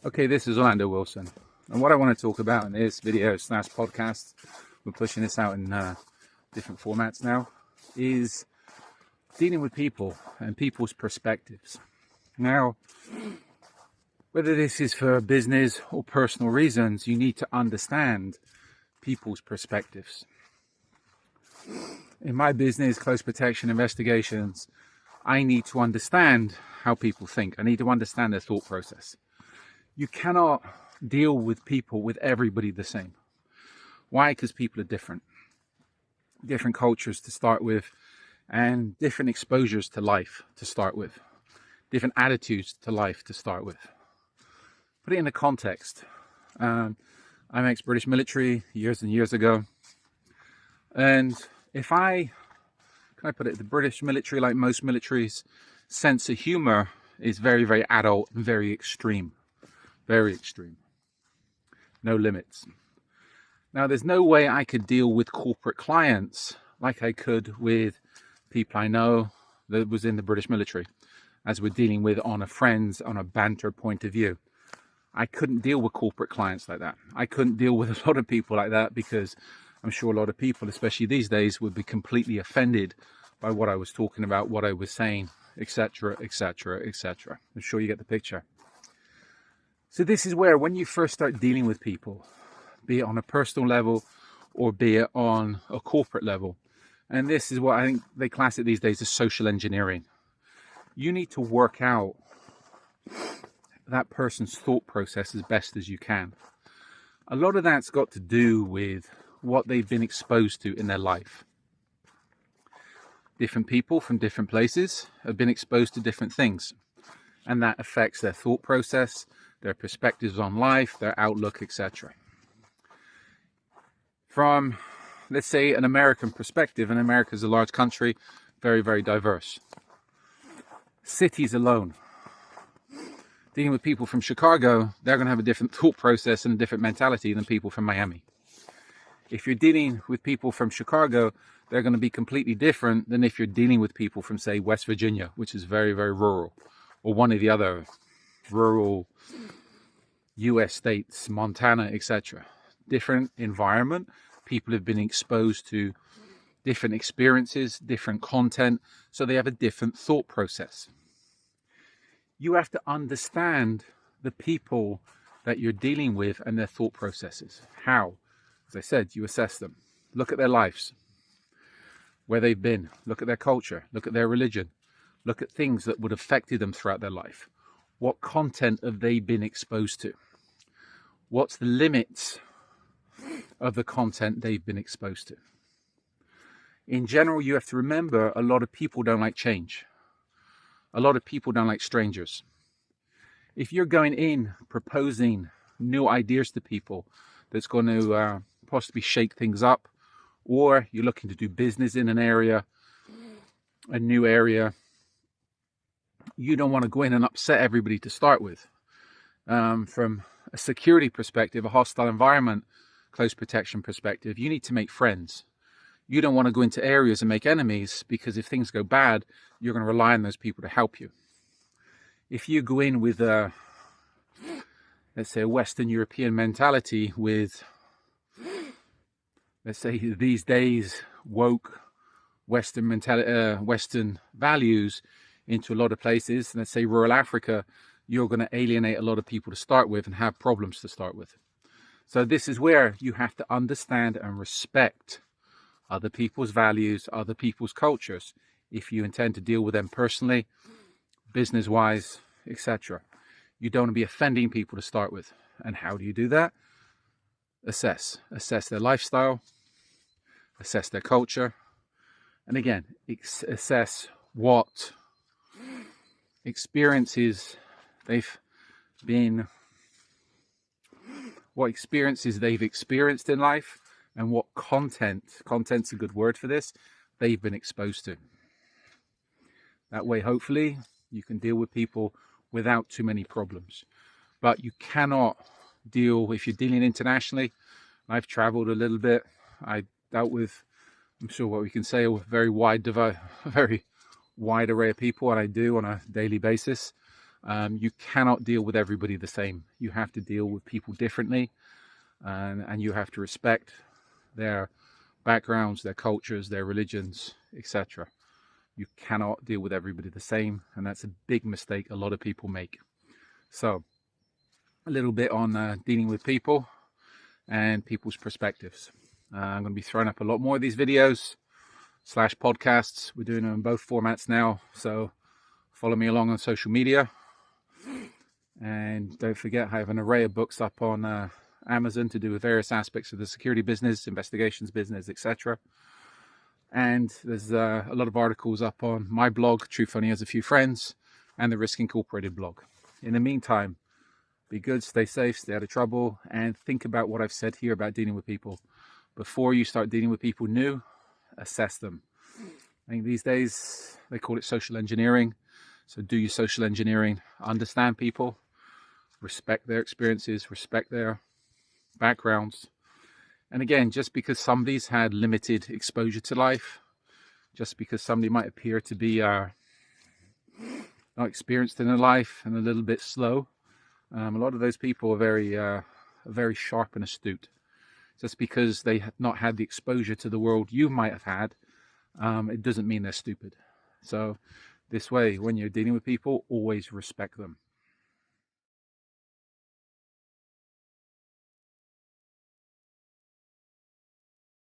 Okay, this is Orlando Wilson, and what I want to talk about in this video / podcast, we're pushing this out in different formats now, is dealing with people and people's perspectives. Now, whether this is for business or personal reasons, you need to understand people's perspectives. In my business, close protection investigations, I need to understand how people think. I need to understand their thought process. You cannot deal with people, with everybody the same. Why? Because people are different. Different cultures to start with, and different exposures to life to start with. Different attitudes to life to start with. Put it in a context. I'm ex-British military years and years ago. And can I put it, the British military, like most militaries, sense of humor is very, very adult and very extreme. Very extreme. No limits. Now, there's no way I could deal with corporate clients like I could with people I know that was in the British military, as we're dealing with on a banter point of view. I couldn't deal with corporate clients like that. I couldn't deal with a lot of people like that, because I'm sure a lot of people, especially these days, would be completely offended by what I was talking about, what I was saying, etc., etc., etc. I'm sure you get the picture. So this is where, when you first start dealing with people, be it on a personal level or be it on a corporate level, and this is what I think they class it these days as social engineering. You need to work out that person's thought process as best as you can. A lot of that's got to do with what they've been exposed to in their life. Different people from different places have been exposed to different things, and that affects their thought process, their perspectives on life, their outlook, etc. From, let's say, an American perspective, and America is a large country, very, very diverse. Cities alone. Dealing with people from Chicago, they're going to have a different thought process and a different mentality than people from Miami. If you're dealing with people from Chicago, they're going to be completely different than if you're dealing with people from, say, West Virginia, which is very, very rural, or one of the other rural US states, Montana, etc. Different environment. People have been exposed to different experiences, different content, so they have a different thought process. You have to understand the people that you're dealing with and their thought processes. How? As I said, you assess them. Look at their lives, where they've been. Look at their culture. Look at their religion. Look at things that would have affected them throughout their life. What content have they been exposed to? What's the limits of the content they've been exposed to? In general, you have to remember, a lot of people don't like change. A lot of people don't like strangers. If you're going in proposing new ideas to people that's going to possibly shake things up, or you're looking to do business in an area, a new area, you don't want to go in and upset everybody to start with. From a security perspective, a hostile environment, close protection perspective, you need to make friends. You don't want to go into areas and make enemies, because if things go bad, you're going to rely on those people to help you. If you go in with let's say, a Western European mentality with, let's say, these days, woke Western mentality, Western values into a lot of places, let's say rural Africa, you're going to alienate a lot of people to start with and have problems to start with. So this is where you have to understand and respect other people's values, other people's cultures, if you intend to deal with them personally, business-wise, etc. You don't want to be offending people to start with. And how do you do that? Assess their lifestyle, assess their culture, and again, assess what experiences they've experienced in life, and what content's a good word for this, they've been exposed to. That way, hopefully, you can deal with people without too many problems. But you cannot deal, if you're dealing internationally, I've traveled a little bit, I dealt with, I'm sure what we can say, a very wide array of people, and I do on a daily basis. You cannot deal with everybody the same. You have to deal with people differently, and you have to respect their backgrounds, their cultures, their religions, etc. You cannot deal with everybody the same, and that's a big mistake a lot of people make. So a little bit on dealing with people and people's perspectives. I'm going to be throwing up a lot more of these videos / podcasts. We're doing them in both formats now, so follow me along on social media. And don't forget, I have an array of books up on Amazon to do with various aspects of the security business, investigations business, etc. And there's a lot of articles up on my blog, Truth Only Has a Few Friends, and the Risk Incorporated blog. In the meantime, be good, stay safe, stay out of trouble, and think about what I've said here about dealing with people. Before you start dealing with people new, assess them. I think these days they call it social engineering. So do your social engineering, understand people, respect their experiences, respect their backgrounds. And again, just because somebody's had limited exposure to life, just because somebody might appear to be not experienced in their life and a little bit slow, a lot of those people are very sharp and astute. Just because they have not had the exposure to the world you might have had, it doesn't mean they're stupid. So this way, when you're dealing with people, always respect them.